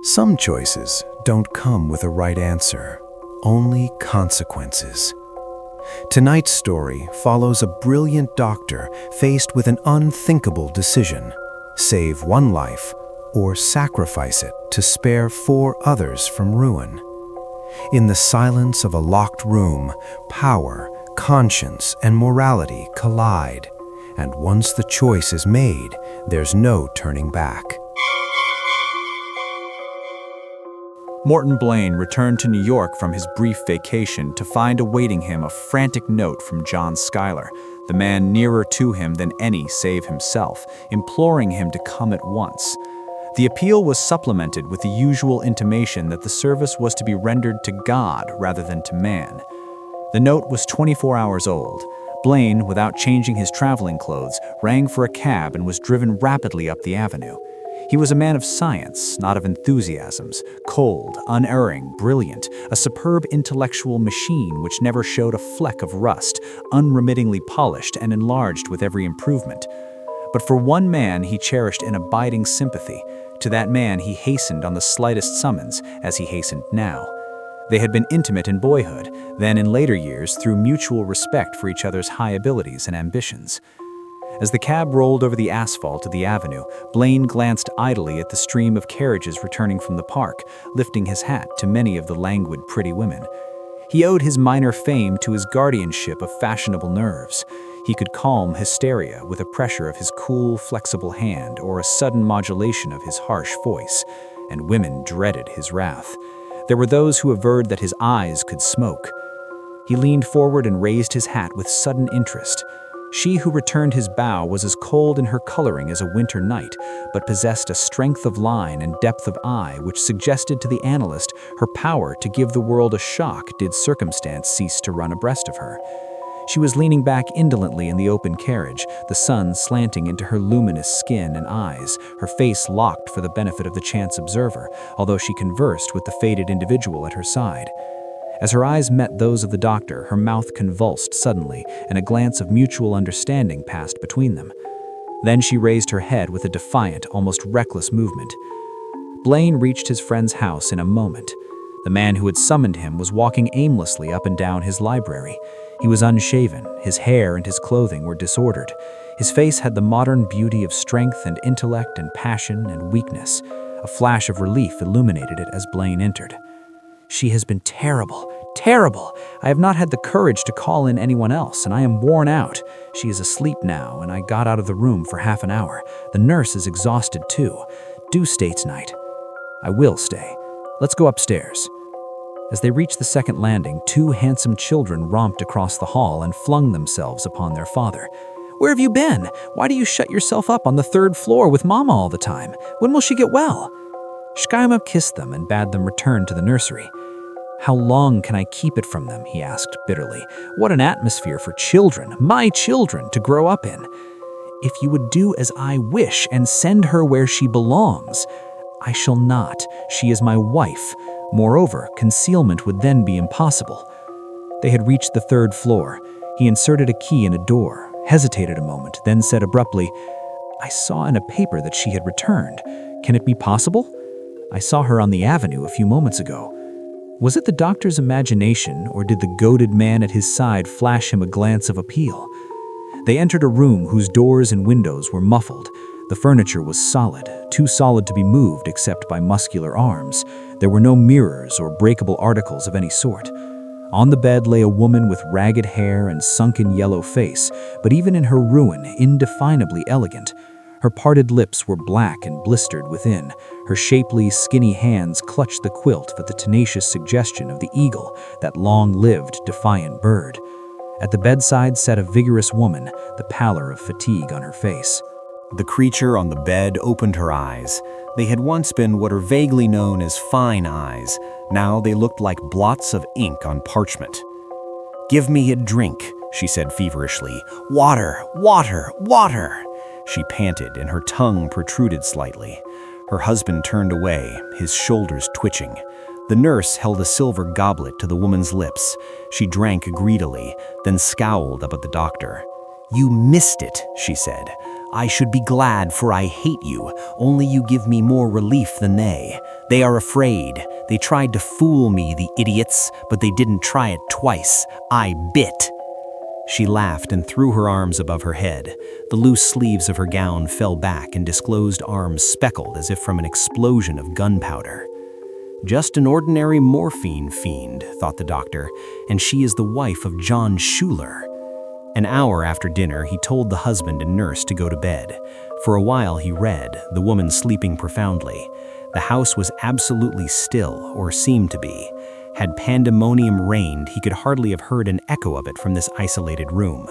Some choices don't come with a right answer, only consequences. Tonight's story follows a brilliant doctor faced with an unthinkable decision: save one life or sacrifice it to spare 4 others from ruin. In the silence of a locked room, power, conscience, and morality collide, and once the choice is made, there's no turning back. Morton Blaine returned to New York from his brief vacation to find awaiting him a frantic note from John Schuyler, the man nearer to him than any save himself, imploring him to come at once. The appeal was supplemented with the usual intimation that the service was to be rendered to God rather than to man. The note was 24 hours old. Blaine, without changing his traveling clothes, rang for a cab and was driven rapidly up the avenue. He was a man of science, not of enthusiasms, cold, unerring, brilliant, a superb intellectual machine which never showed a fleck of rust, unremittingly polished and enlarged with every improvement. But for one man he cherished an abiding sympathy. To that man he hastened on the slightest summons, as he hastened now. They had been intimate in boyhood, then in later years through mutual respect for each other's high abilities and ambitions. As the cab rolled over the asphalt of the avenue, Blaine glanced idly at the stream of carriages returning from the park, lifting his hat to many of the languid, pretty women. He owed his minor fame to his guardianship of fashionable nerves. He could calm hysteria with a pressure of his cool, flexible hand or a sudden modulation of his harsh voice, and women dreaded his wrath. There were those who averred that his eyes could smoke. He leaned forward and raised his hat with sudden interest. She who returned his bow was as cold in her coloring as a winter night, but possessed a strength of line and depth of eye which suggested to the analyst her power to give the world a shock did circumstance cease to run abreast of her. She was leaning back indolently in the open carriage, the sun slanting into her luminous skin and eyes, her face locked for the benefit of the chance observer, although she conversed with the faded individual at her side. As her eyes met those of the doctor, her mouth convulsed suddenly, and a glance of mutual understanding passed between them. Then she raised her head with a defiant, almost reckless movement. Blaine reached his friend's house in a moment. The man who had summoned him was walking aimlessly up and down his library. He was unshaven, his hair and his clothing were disordered. His face had the modern beauty of strength and intellect and passion and weakness. A flash of relief illuminated it as Blaine entered. "She has been terrible, terrible. I have not had the courage to call in anyone else, and I am worn out. She is asleep now, and I got out of the room for half an hour. The nurse is exhausted too. Do stay tonight." "I will stay. Let's go upstairs." As they reached the second landing, 2 handsome children romped across the hall and flung themselves upon their father. "Where have you been? Why do you shut yourself up on the 3rd floor with Mama all the time? When will she get well?" Schuyler kissed them and bade them return to the nursery. "How long can I keep it from them?" he asked bitterly. "What an atmosphere for children, my children, to grow up in. If you would do as I wish and send her where she belongs." "I shall not. She is my wife. Moreover, concealment would then be impossible." They had reached the 3rd floor. He inserted a key in a door, hesitated a moment, then said abruptly, "I saw in a paper that she had returned. Can it be possible? I saw her on the avenue a few moments ago." Was it the doctor's imagination, or did the goaded man at his side flash him a glance of appeal? They entered a room whose doors and windows were muffled. The furniture was solid, too solid to be moved except by muscular arms. There were no mirrors or breakable articles of any sort. On the bed lay a woman with ragged hair and sunken yellow face, but even in her ruin, indefinably elegant. Her parted lips were black and blistered within. Her shapely, skinny hands clutched the quilt with the tenacious suggestion of the eagle, that long-lived, defiant bird. At the bedside sat a vigorous woman, the pallor of fatigue on her face. The creature on the bed opened her eyes. They had once been what are vaguely known as fine eyes. Now they looked like blots of ink on parchment. "Give me a drink," she said feverishly. "Water, water, water!" She panted, and her tongue protruded slightly. Her husband turned away, his shoulders twitching. The nurse held a silver goblet to the woman's lips. She drank greedily, then scowled up at the doctor. "You missed it," she said. I should be glad, for I hate you. Only you give me more relief than they. They are afraid. They tried to fool me, the idiots, but they didn't try it twice. I bit." She laughed and threw her arms above her head. The loose sleeves of her gown fell back and disclosed arms speckled as if from an explosion of gunpowder. "Just an ordinary morphine fiend," thought the doctor, "and she is the wife of John Schuler." An hour after dinner, he told the husband and nurse to go to bed. For a while he read, the woman sleeping profoundly. The house was absolutely still, or seemed to be. Had pandemonium reigned, he could hardly have heard an echo of it from this isolated room.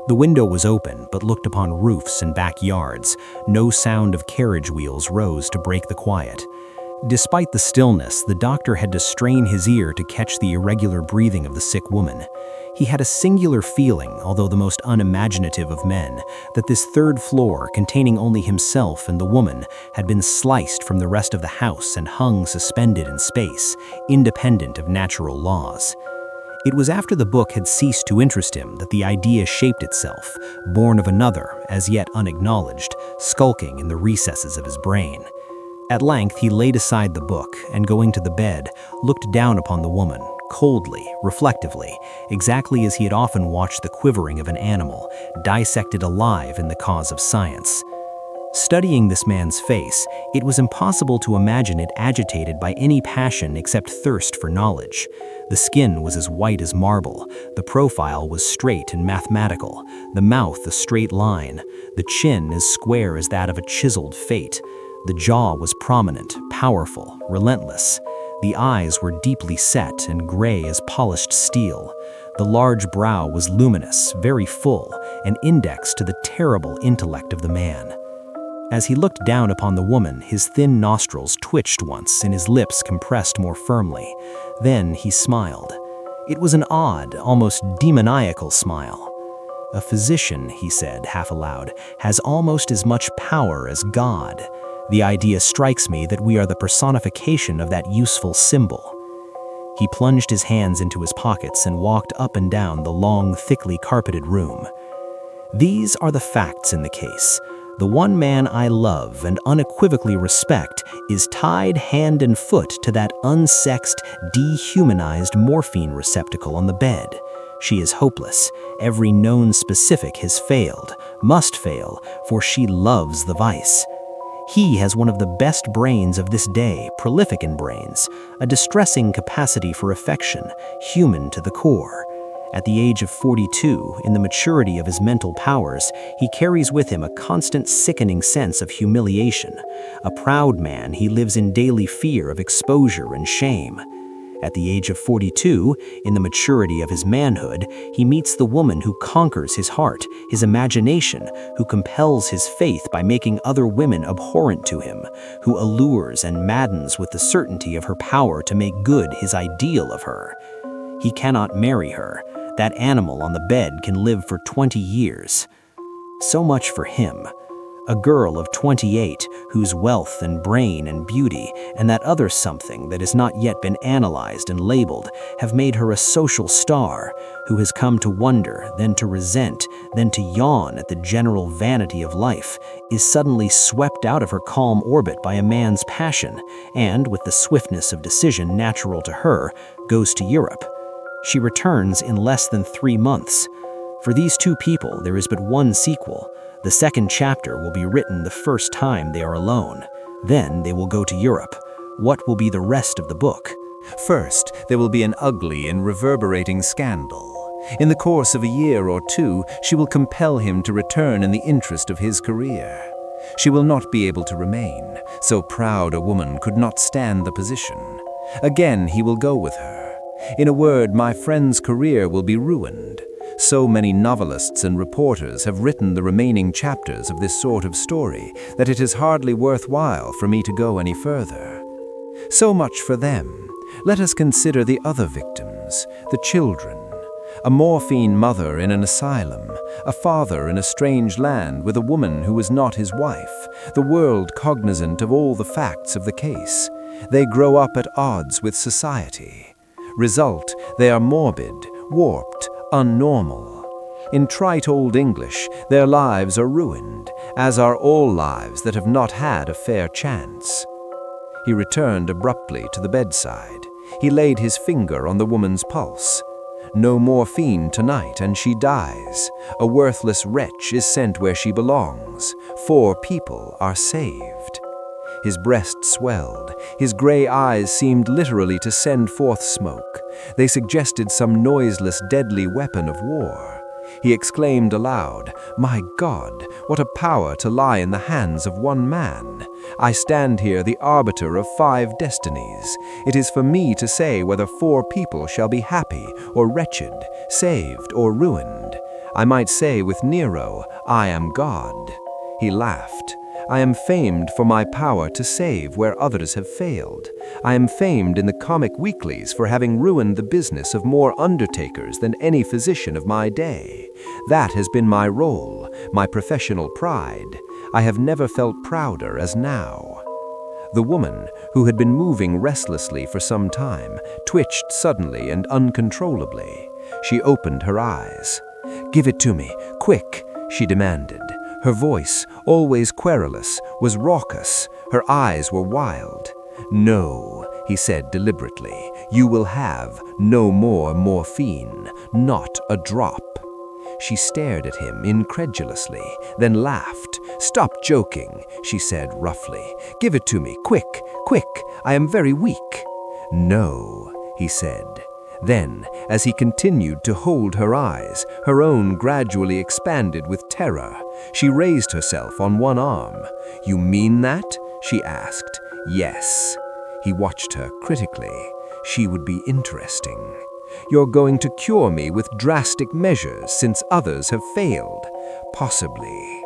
The window was open, but looked upon roofs and backyards. No sound of carriage wheels rose to break the quiet. Despite the stillness, the doctor had to strain his ear to catch the irregular breathing of the sick woman. He had a singular feeling, although the most unimaginative of men, that this third floor, containing only himself and the woman, had been sliced from the rest of the house and hung suspended in space, independent of natural laws. It was after the book had ceased to interest him that the idea shaped itself, born of another, as yet unacknowledged, skulking in the recesses of his brain. At length he laid aside the book and, going to the bed, looked down upon the woman, coldly, reflectively, exactly as he had often watched the quivering of an animal, dissected alive in the cause of science. Studying this man's face, it was impossible to imagine it agitated by any passion except thirst for knowledge. The skin was as white as marble, the profile was straight and mathematical, the mouth a straight line, the chin as square as that of a chiseled fate. The jaw was prominent, powerful, relentless. The eyes were deeply set and gray as polished steel. The large brow was luminous, very full, an index to the terrible intellect of the man. As he looked down upon the woman, his thin nostrils twitched once and his lips compressed more firmly. Then he smiled. It was an odd, almost demoniacal smile. "A physician," he said, half aloud, "has almost as much power as God. The idea strikes me that we are the personification of that useful symbol." He plunged his hands into his pockets and walked up and down the long, thickly carpeted room. "These are the facts in the case. The one man I love and unequivocally respect is tied hand and foot to that unsexed, dehumanized morphine receptacle on the bed. She is hopeless. Every known specific has failed, must fail, for she loves the vice. He has one of the best brains of this day, prolific in brains, a distressing capacity for affection, human to the core. At the age of 42, in the maturity of his mental powers, he carries with him a constant sickening sense of humiliation. A proud man, he lives in daily fear of exposure and shame. At the age of 42, in the maturity of his manhood, he meets the woman who conquers his heart, his imagination, who compels his faith by making other women abhorrent to him, who allures and maddens with the certainty of her power to make good his ideal of her. He cannot marry her. That animal on the bed can live for 20 years. So much for him. A girl of 28, whose wealth and brain and beauty, and that other something that has not yet been analyzed and labeled, have made her a social star, who has come to wonder, then to resent, then to yawn at the general vanity of life, is suddenly swept out of her calm orbit by a man's passion, and, with the swiftness of decision natural to her, goes to Europe. She returns in less than 3 months. For these two people, there is but one sequel. The second chapter will be written the first time they are alone. Then they will go to Europe. What will be the rest of the book? First, there will be an ugly and reverberating scandal. In the course of a year or two, she will compel him to return in the interest of his career. She will not be able to remain. So proud a woman could not stand the position. Again, he will go with her. In a word, my friend's career will be ruined. So many novelists and reporters have written the remaining chapters of this sort of story that it is hardly worthwhile for me to go any further. So much for them. Let us consider the other victims, the children. A morphine mother in an asylum, a father in a strange land with a woman who was not his wife, the world cognizant of all the facts of the case. They grow up at odds with society. Result, they are morbid, warped, unnormal. In trite old English, their lives are ruined, as are all lives that have not had a fair chance. He returned abruptly to the bedside. He laid his finger on the woman's pulse. No morphine tonight, and she dies. A worthless wretch is sent where she belongs. 4 people are saved. His breast swelled. His gray eyes seemed literally to send forth smoke. They suggested some noiseless, deadly weapon of war. He exclaimed aloud, "My God, what a power to lie in the hands of one man! I stand here the arbiter of 5 destinies. It is for me to say whether 4 people shall be happy or wretched, saved or ruined. I might say with Nero, I am God." He laughed. "I am famed for my power to save where others have failed. I am famed in the comic weeklies for having ruined the business of more undertakers than any physician of my day. That has been my role, my professional pride. I have never felt prouder as now." The woman, who had been moving restlessly for some time, twitched suddenly and uncontrollably. She opened her eyes. "Give it to me, quick," she demanded. Her voice, always querulous, was raucous. Her eyes were wild. "No," he said deliberately, "you will have no more morphine, not a drop." She stared at him incredulously, then laughed. "Stop joking," she said roughly. "Give it to me, quick, quick, I am very weak." "No," he said. Then, as he continued to hold her eyes, her own gradually expanded with terror. She raised herself on one arm. "You mean that?" she asked. "Yes." He watched her critically. She would be interesting. "You're going to cure me with drastic measures since others have failed?" "Possibly."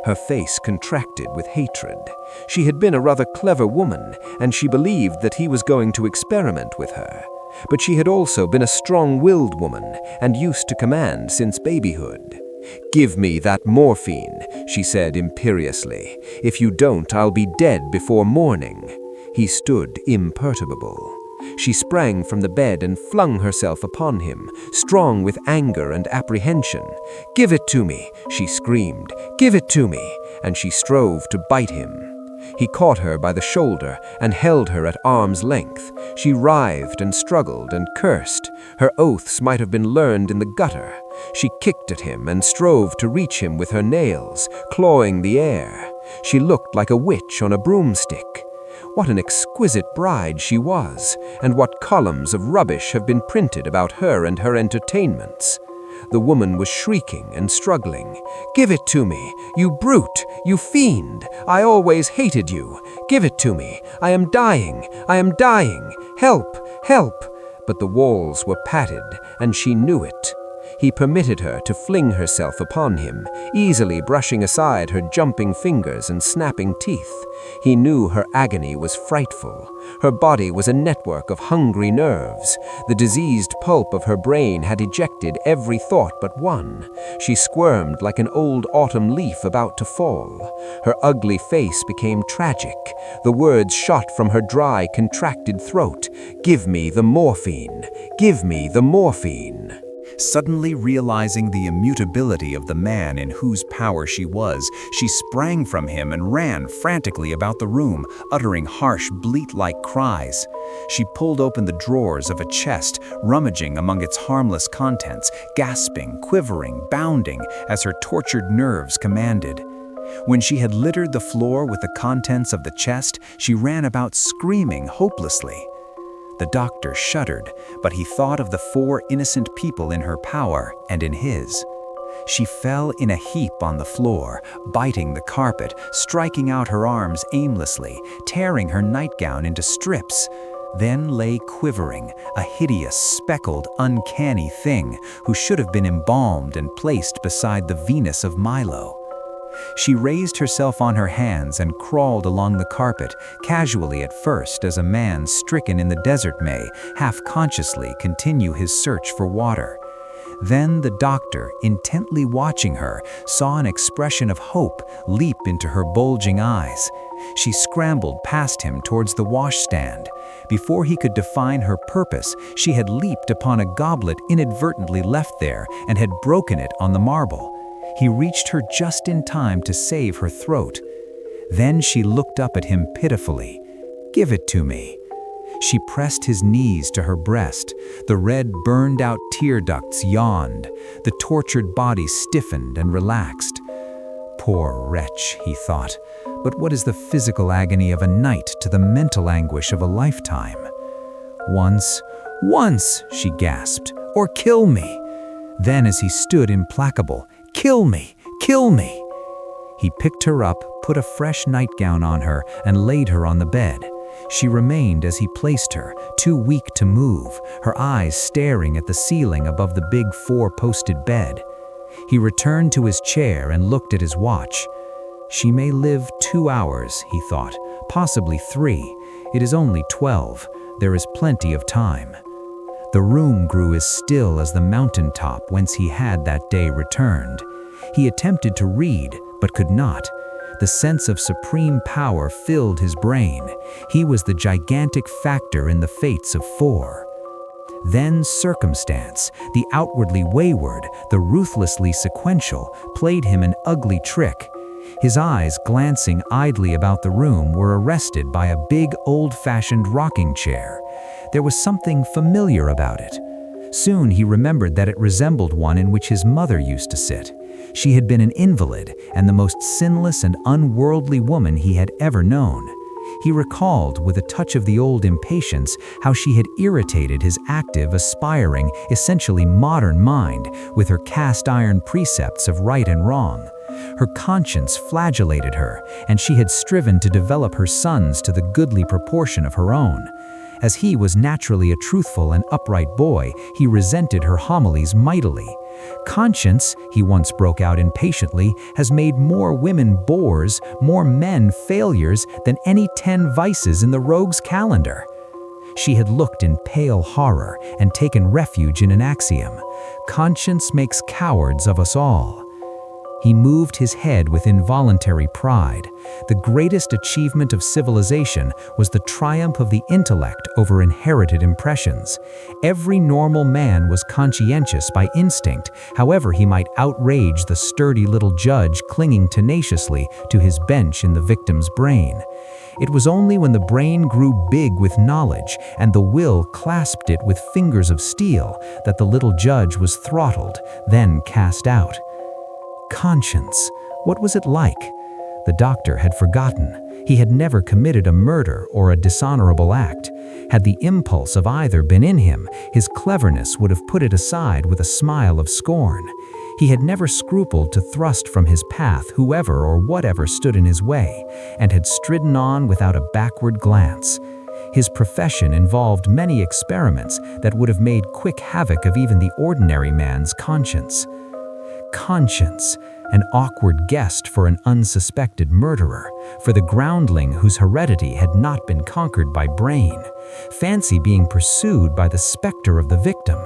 Her face contracted with hatred. She had been a rather clever woman, and she believed that he was going to experiment with her. But she had also been a strong-willed woman and used to command since babyhood. "Give me that morphine," she said imperiously. "If you don't, I'll be dead before morning." He stood imperturbable. She sprang from the bed and flung herself upon him, strong with anger and apprehension. "Give it to me," she screamed. "Give it to me," and she strove to bite him. He caught her by the shoulder and held her at arm's length. She writhed and struggled and cursed. Her oaths might have been learned in the gutter. She kicked at him and strove to reach him with her nails, clawing the air. She looked like a witch on a broomstick. What an exquisite bride she was, and what columns of rubbish have been printed about her and her entertainments. The woman was shrieking and struggling. "Give it to me, you brute, you fiend! I always hated you. Give it to me. I am dying. I am dying. Help! Help!" But the walls were padded, and she knew it. He permitted her to fling herself upon him, easily brushing aside her jumping fingers and snapping teeth. He knew her agony was frightful. Her body was a network of hungry nerves. The diseased pulp of her brain had ejected every thought but one. She squirmed like an old autumn leaf about to fall. Her ugly face became tragic. The words shot from her dry, contracted throat. "Give me the morphine! Give me the morphine!" Suddenly realizing the immutability of the man in whose power she was, she sprang from him and ran frantically about the room, uttering harsh, bleat-like cries. She pulled open the drawers of a chest, rummaging among its harmless contents, gasping, quivering, bounding, as her tortured nerves commanded. When she had littered the floor with the contents of the chest, she ran about screaming hopelessly. The doctor shuddered, but he thought of the 4 innocent people in her power and in his. She fell in a heap on the floor, biting the carpet, striking out her arms aimlessly, tearing her nightgown into strips, then lay quivering, a hideous, speckled, uncanny thing who should have been embalmed and placed beside the Venus of Milo. She raised herself on her hands and crawled along the carpet, casually at first, as a man stricken in the desert may, half-consciously, continue his search for water. Then the doctor, intently watching her, saw an expression of hope leap into her bulging eyes. She scrambled past him towards the washstand. Before he could define her purpose, she had leaped upon a goblet inadvertently left there and had broken it on the marble. He reached her just in time to save her throat. Then she looked up at him pitifully. "Give it to me." She pressed his knees to her breast. The red, burned-out tear ducts yawned. The tortured body stiffened and relaxed. Poor wretch, he thought. But what is the physical agony of a night to the mental anguish of a lifetime? Once, she gasped, "or kill me." Then as he stood implacable, "Kill me, kill me." He picked her up, put a fresh nightgown on her, and laid her on the bed. She remained as he placed her, too weak to move, her eyes staring at the ceiling above the big four-posted bed. He returned to his chair and looked at his watch. She may live 2 hours, he thought, possibly 3. It is only 12. There is plenty of time. The room grew as still as the mountaintop whence he had that day returned. He attempted to read, but could not. The sense of supreme power filled his brain. He was the gigantic factor in the fates of 4. Then circumstance, the outwardly wayward, the ruthlessly sequential, played him an ugly trick. His eyes, glancing idly about the room, were arrested by a big, old-fashioned rocking chair. There was something familiar about it. Soon he remembered that it resembled one in which his mother used to sit. She had been an invalid and the most sinless and unworldly woman he had ever known. He recalled, with a touch of the old impatience, how she had irritated his active, aspiring, essentially modern mind with her cast-iron precepts of right and wrong. Her conscience flagellated her, and she had striven to develop her sons to the goodly proportion of her own. As he was naturally a truthful and upright boy, he resented her homilies mightily. "Conscience," he once broke out impatiently, "has made more women bores, more men failures than any 10 vices in the rogue's calendar." She had looked in pale horror and taken refuge in an axiom: "Conscience makes cowards of us all." He moved his head with involuntary pride. The greatest achievement of civilization was the triumph of the intellect over inherited impressions. Every normal man was conscientious by instinct, however he might outrage the sturdy little judge clinging tenaciously to his bench in the victim's brain. It was only when the brain grew big with knowledge and the will clasped it with fingers of steel that the little judge was throttled, then cast out. Conscience. What was it like? The doctor had forgotten. He had never committed a murder or a dishonorable act. Had the impulse of either been in him, his cleverness would have put it aside with a smile of scorn. He had never scrupled to thrust from his path whoever or whatever stood in his way, and had stridden on without a backward glance. His profession involved many experiments that would have made quick havoc of even the ordinary man's conscience. Conscience, an awkward guest for an unsuspected murderer, for the groundling whose heredity had not been conquered by brain. Fancy being pursued by the specter of the victim.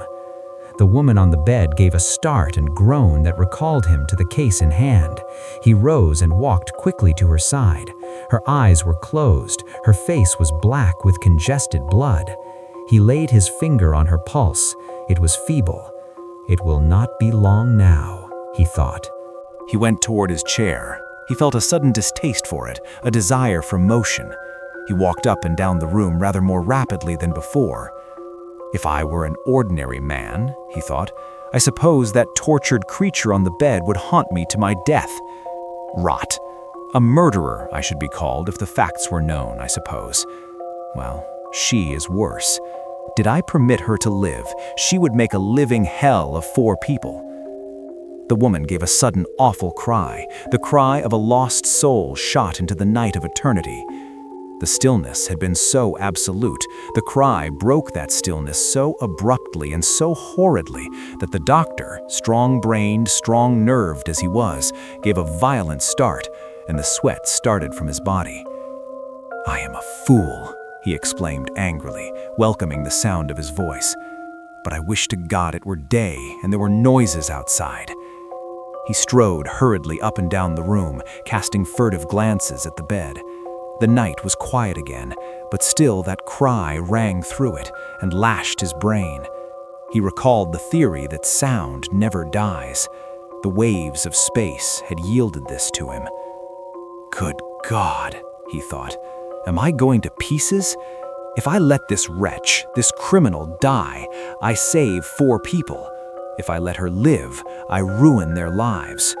The woman on the bed gave a start and groan that recalled him to the case in hand. He rose and walked quickly to her side. Her eyes were closed, her face was black with congested blood. He laid his finger on her pulse. It was feeble. "It will not be long now," he thought. He went toward his chair. He felt a sudden distaste for it, a desire for motion. He walked up and down the room rather more rapidly than before. If I were an ordinary man, he thought, I suppose that tortured creature on the bed would haunt me to my death. Rot. A murderer, I should be called if the facts were known, I suppose. Well, she is worse. Did I permit her to live, she would make a living hell of 4 people. The woman gave a sudden awful cry, the cry of a lost soul shot into the night of eternity. The stillness had been so absolute, the cry broke that stillness so abruptly and so horridly that the doctor, strong-brained, strong-nerved as he was, gave a violent start, and the sweat started from his body. "I am a fool," he exclaimed angrily, welcoming the sound of his voice. "But I wish to God it were day and there were noises outside." He strode hurriedly up and down the room, casting furtive glances at the bed. The night was quiet again, but still that cry rang through it and lashed his brain. He recalled the theory that sound never dies. The waves of space had yielded this to him. Good God, he thought, am I going to pieces? If I let this wretch, this criminal, die, I save 4 people. If I let her live, I ruin their lives.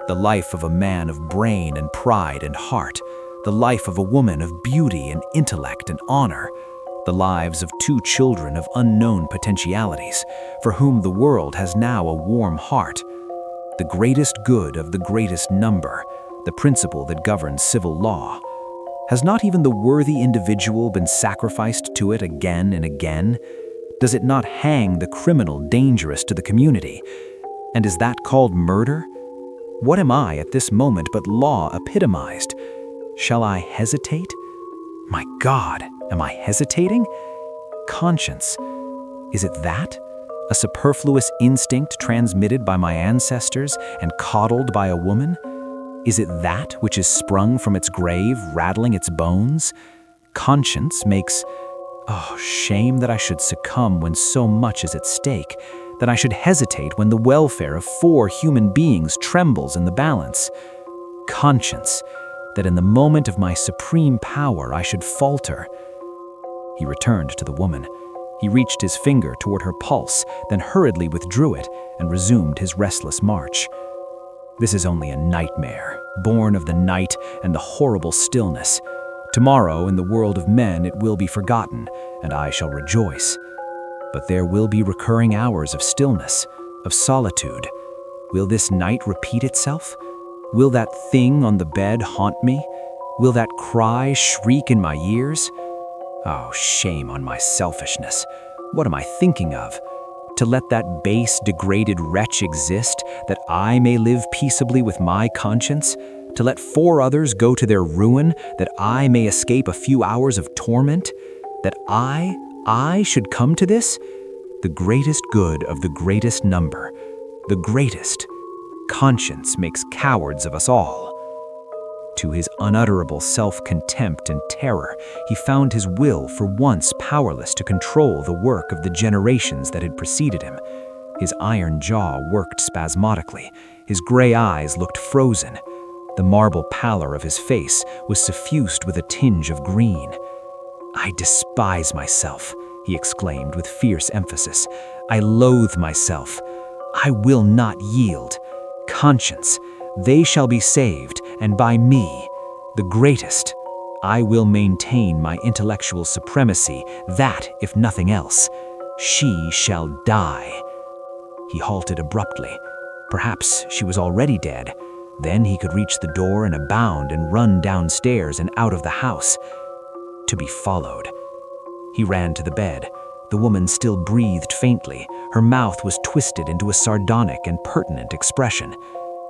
The life of a man of brain and pride and heart. The life of a woman of beauty and intellect and honor. The lives of 2 children of unknown potentialities, for whom the world has now a warm heart. The greatest good of the greatest number, the principle that governs civil law. Has not even the worthy individual been sacrificed to it again and again? Does it not hang the criminal dangerous to the community? And is that called murder? What am I at this moment but law epitomized? Shall I hesitate? My God, am I hesitating? Conscience, is it that? A superfluous instinct transmitted by my ancestors and coddled by a woman? Is it that which is sprung from its grave, rattling its bones? Conscience makes, shame that I should succumb when so much is at stake, that I should hesitate when the welfare of 4 human beings trembles in the balance. Conscience, that in the moment of my supreme power I should falter. He returned to the woman. He reached his finger toward her pulse, then hurriedly withdrew it and resumed his restless march. This is only a nightmare, born of the night and the horrible stillness. Tomorrow, in the world of men, it will be forgotten, and I shall rejoice. But there will be recurring hours of stillness, of solitude. Will this night repeat itself? Will that thing on the bed haunt me? Will that cry shriek in my ears? Oh, shame on my selfishness. What am I thinking of? To let that base, degraded wretch exist, that I may live peaceably with my conscience? To let 4 others go to their ruin, that I may escape a few hours of torment? That I should come to this? The greatest good of the greatest number. The greatest. Conscience makes cowards of us all. To his unutterable self-contempt and terror, he found his will for once powerless to control the work of the generations that had preceded him. His iron jaw worked spasmodically. His gray eyes looked frozen. The marble pallor of his face was suffused with a tinge of green. I despise myself, he exclaimed with fierce emphasis. I loathe myself. I will not yield. Conscience, they shall be saved, and by me, the greatest. I will maintain my intellectual supremacy, that, if nothing else, she shall die. He halted abruptly. Perhaps she was already dead. Then he could reach the door in a bound and run downstairs and out of the house. To be followed. He ran to the bed. The woman still breathed faintly. Her mouth was twisted into a sardonic and pertinent expression.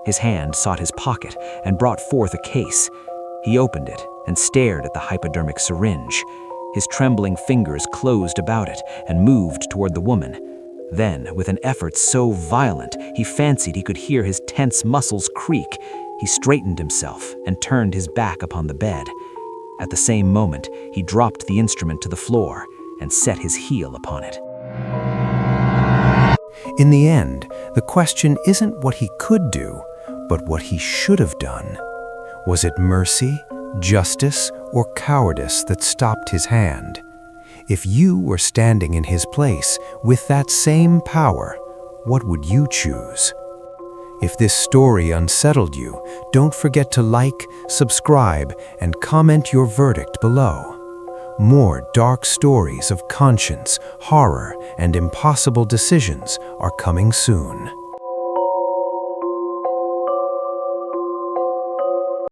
His hand sought his pocket and brought forth a case. He opened it and stared at the hypodermic syringe. His trembling fingers closed about it and moved toward the woman. Then, with an effort so violent, he fancied he could hear his tense muscles creak. He straightened himself and turned his back upon the bed. At the same moment, he dropped the instrument to the floor and set his heel upon it. In the end, the question isn't what he could do, but what he should have done. Was it mercy, justice, or cowardice that stopped his hand? If you were standing in his place with that same power, what would you choose? If this story unsettled you, don't forget to like, subscribe, and comment your verdict below. More dark stories of conscience, horror, and impossible decisions are coming soon.